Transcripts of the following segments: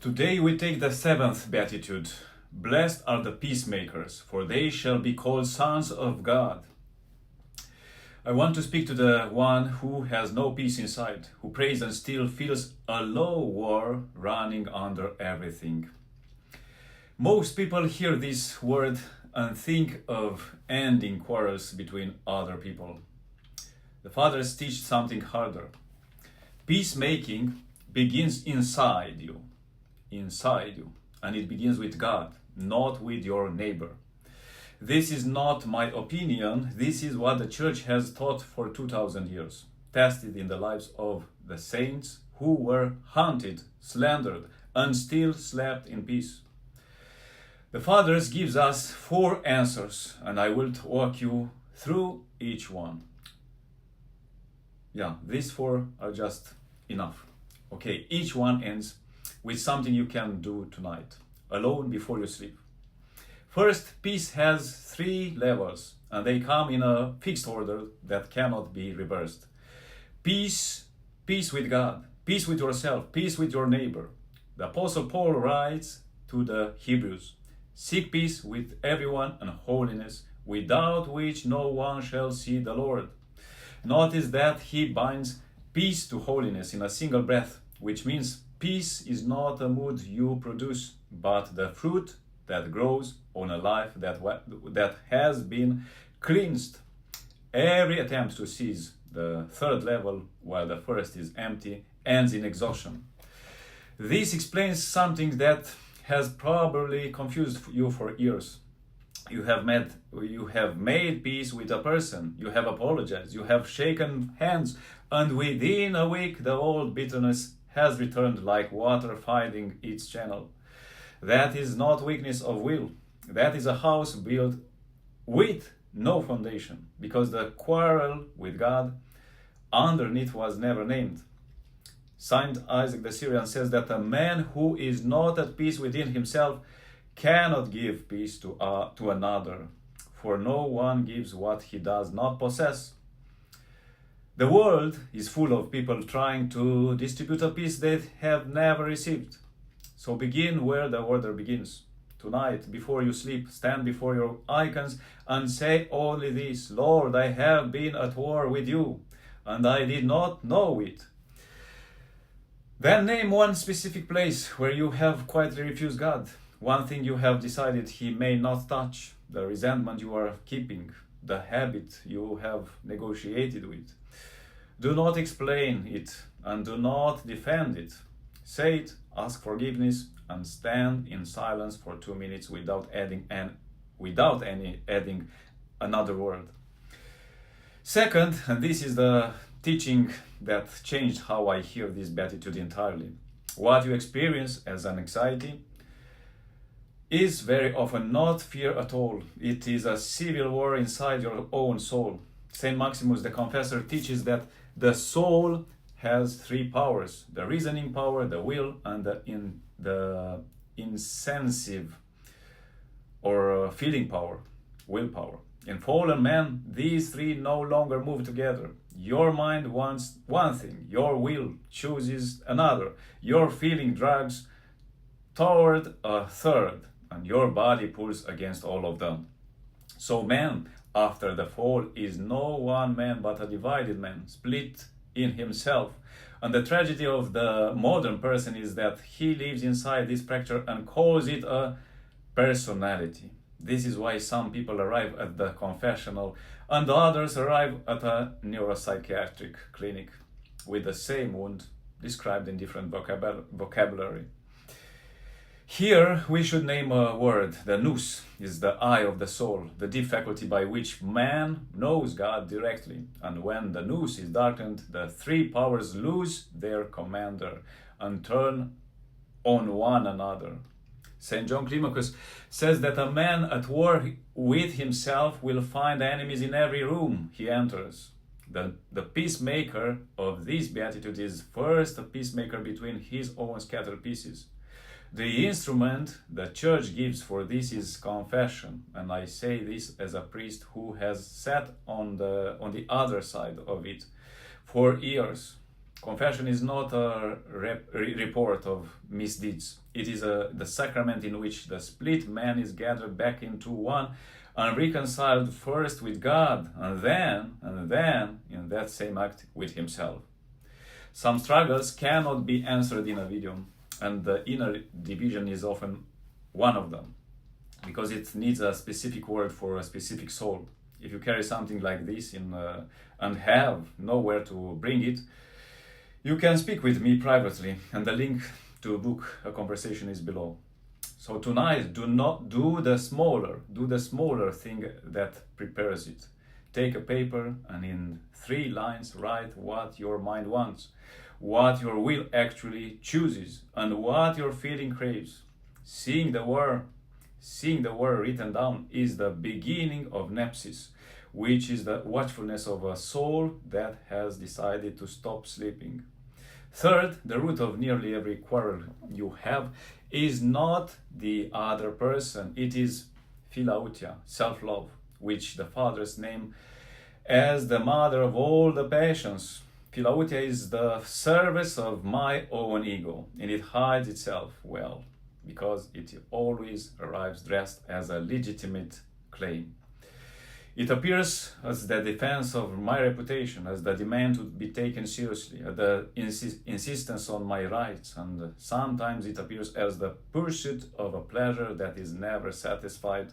Today we take the seventh beatitude. Blessed are the peacemakers, for they shall be called sons of God. I want to speak to the one who has no peace inside, who prays and still feels a low war running under everything. Most people hear this word and think of ending quarrels between other people. The fathers teach something harder. Peacemaking begins inside you, and it begins with God, not with your neighbor. This is not my opinion. This is what the church has taught for 2000 years, tested in the lives of the saints who were hunted, slandered, and still slept in peace. The Fathers gives us 4 answers, and I will walk you through each one. These 4 are just enough. Okay, each one ends with something you can do tonight, alone before you sleep. First, peace has 3 levels, and they come in a fixed order that cannot be reversed. Peace with God, peace with yourself, peace with your neighbor. The Apostle Paul writes to the Hebrews, "Seek peace with everyone and holiness, without which no one shall see the Lord." Notice that he binds peace to holiness in a single breath, which means peace is not a mood you produce, but the fruit that grows on a life that has been cleansed. Every attempt to seize the 3rd level, while the first is empty, ends in exhaustion. This explains something that has probably confused you for years. You have made peace with a person, you have apologized, you have shaken hands, and within a week the old bitterness has returned like water finding its channel. That is not weakness of will. That is a house built with no foundation, because the quarrel with God underneath was never named. Saint Isaac the Syrian says that a man who is not at peace within himself cannot give peace to another, for no one gives what he does not possess. The world is full of people trying to distribute a peace they have never received. So begin where the order begins. Tonight, before you sleep, stand before your icons and say only this: "Lord, I have been at war with you, and I did not know it." Then name one specific place where you have quietly refused God. One thing you have decided He may not touch, the resentment you are keeping, the habit you have negotiated with. Do not explain it and do not defend it. Say it, ask forgiveness, and stand in silence for 2 minutes without adding another word. Second, and this is the teaching that changed how I hear this beatitude entirely. What you experience as an anxiety is very often not fear at all. It is a civil war inside your own soul. Saint Maximus the Confessor teaches that the soul has 3 powers: the reasoning power, the will, and the insensitive or feeling power, willpower. In fallen man, these 3 no longer move together. Your mind wants one thing, your will chooses another, your feeling drags toward a third, and your body pulls against all of them. So man, after the fall, is no one man but a divided man, split in himself. And the tragedy of the modern person is that he lives inside this fracture and calls it a personality. This is why some people arrive at the confessional and others arrive at a neuropsychiatric clinic with the same wound described in different vocabulary. Here we should name a word. The Nous is the eye of the soul, the deep faculty by which man knows God directly. And when the Nous is darkened, the 3 powers lose their commander and turn on one another. St. John Climacus says that a man at war with himself will find enemies in every room he enters. The peacemaker of this beatitude is first a peacemaker between his own scattered pieces. The instrument the Church gives for this is confession, and I say this as a priest who has sat on the other side of it for years. Confession is not a report of misdeeds. It is the sacrament in which the split man is gathered back into one and reconciled first with God, and then, in that same act, with himself. Some struggles cannot be answered in a video, and the inner division is often one of them, because it needs a specific word for a specific soul. If you carry something like this and have nowhere to bring it, you can speak with me privately, and the link to book a conversation is below. So tonight, do the smaller thing that prepares it. Take a paper and in 3 lines write what your mind wants, what your will actually chooses, and what your feeling craves. Seeing the word written down is the beginning of nepsis, which is the watchfulness of a soul that has decided to stop sleeping. Third, the root of nearly every quarrel you have is not the other person. It is Philautia, self-love, which the fathers name as the mother of all the passions. Philautia is the service of my own ego, and it hides itself well, because it always arrives dressed as a legitimate claim. It appears as the defense of my reputation, as the demand to be taken seriously, as the insistence on my rights, and sometimes it appears as the pursuit of a pleasure that is never satisfied.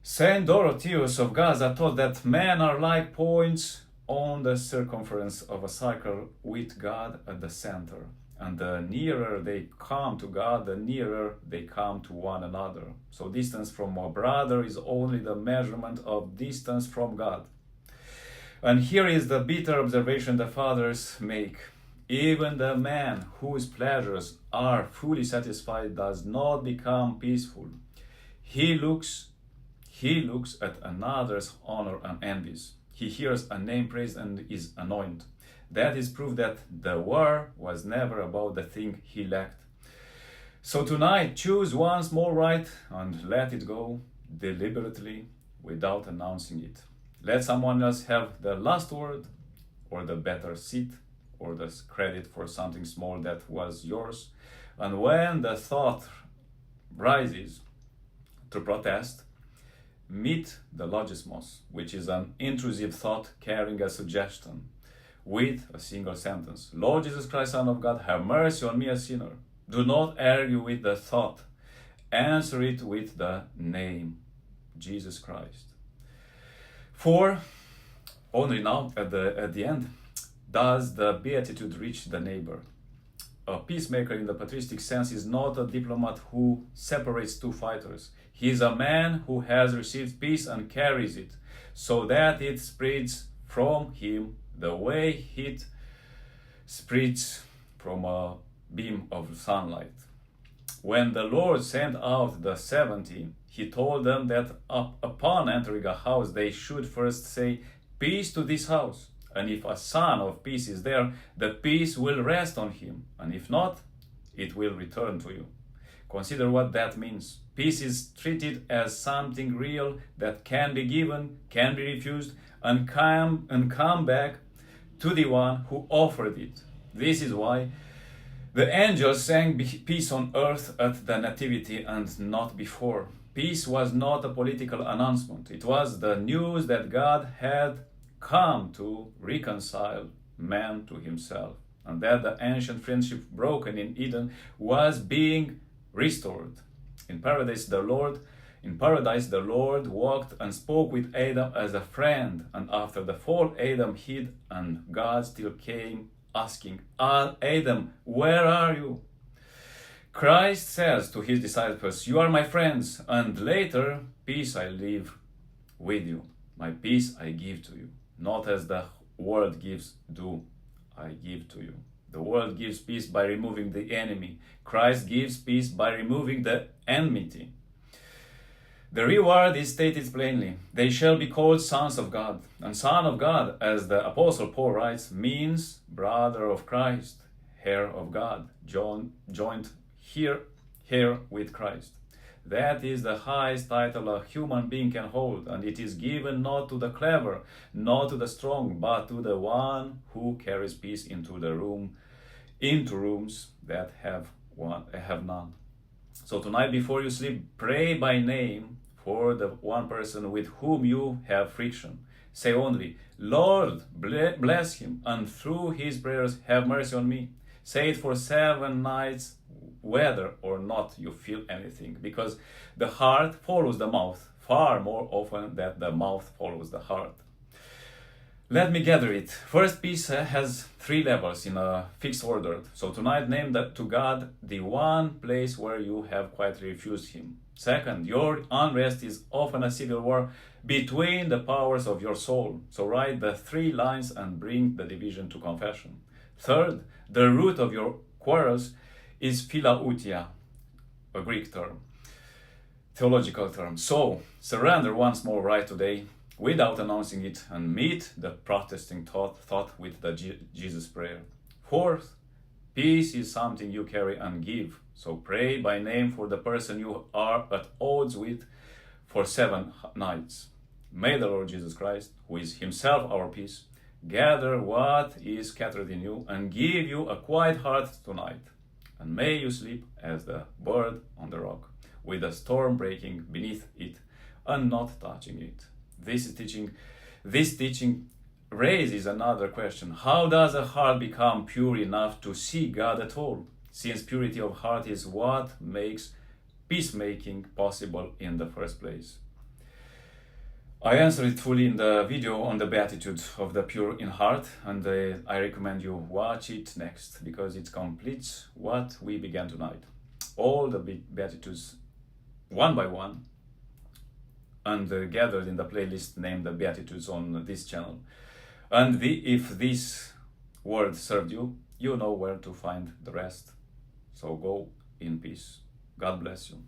Saint Dorotheus of Gaza taught that men are like points on the circumference of a circle with God at the center. And the nearer they come to God, the nearer they come to one another. So distance from a brother is only the measurement of distance from God. And here is the bitter observation the fathers make. Even the man whose pleasures are fully satisfied does not become peaceful. He looks at another's honor and envies. He hears a name praised and is annoyed. That is proof that the war was never about the thing he lacked. So tonight, choose one small right and let it go deliberately without announcing it. Let someone else have the last word, or the better seat, or the credit for something small that was yours. And when the thought rises to protest, meet the logismos, which is an intrusive thought carrying a suggestion, with a single sentence. Lord Jesus Christ, Son of God, have mercy on me, a sinner. Do not argue with the thought. Answer it with the name, Jesus Christ. For only now, at the end, does the beatitude reach the neighbor. A peacemaker in the patristic sense is not a diplomat who separates two fighters. He is a man who has received peace and carries it, so that it spreads from him the way heat spreads from a beam of sunlight. When the Lord sent out the 70, he told them that upon entering a house they should first say, "Peace to this house." And if a son of peace is there, the peace will rest on him. And if not, it will return to you. Consider what that means. Peace is treated as something real that can be given, can be refused, and come back to the one who offered it. This is why the angels sang peace on earth at the Nativity and not before. Peace was not a political announcement. It was the news that God had come to reconcile man to himself, and that the ancient friendship broken in Eden was being restored. In paradise the Lord walked and spoke with Adam as a friend, and after the fall Adam hid, and God still came asking, "Adam, where are you?" Christ says to his disciples, "You are my friends," and later, "Peace I leave with you, my peace I give to you. Not as the world gives, do I give to you." The world gives peace by removing the enemy. Christ gives peace by removing the enmity. The reward is stated plainly. They shall be called sons of God. And son of God, as the Apostle Paul writes, means brother of Christ, heir of God, joined here with Christ. That is the highest title a human being can hold, and it is given not to the clever, not to the strong, but to the one who carries peace into rooms that have none. So tonight before you sleep, pray by name for the one person with whom you have friction. Say only, Lord, bless him, and through his prayers have mercy on me. Say it for 7 nights, whether or not you feel anything, because the heart follows the mouth far more often than the mouth follows the heart. Let me gather it. First, peace has 3 levels in a fixed order. So tonight, name that to God the one place where you have quietly refused him. Second, your unrest is often a civil war between the powers of your soul. So write the 3 lines and bring the division to confession. Third, the root of your quarrels is Philautia, a Greek term, theological term. So surrender once more right today, without announcing it, and meet the protesting thought with the Jesus prayer. Fourth, peace is something you carry and give. So pray by name for the person you are at odds with for 7 nights. May the Lord Jesus Christ, who is himself our peace, gather what is scattered in you and give you a quiet heart tonight. And may you sleep as the bird on the rock, with the storm breaking beneath it and not touching it. This teaching raises another question. How does a heart become pure enough to see God at all? Since purity of heart is what makes peacemaking possible in the first place. I answered it fully in the video on the Beatitude of the pure in heart, and I recommend you watch it next, because it completes what we began tonight. All the Beatitudes, one by one, and gathered in the playlist named the Beatitudes on this channel. And if this word served you, you know where to find the rest. So go in peace. God bless you.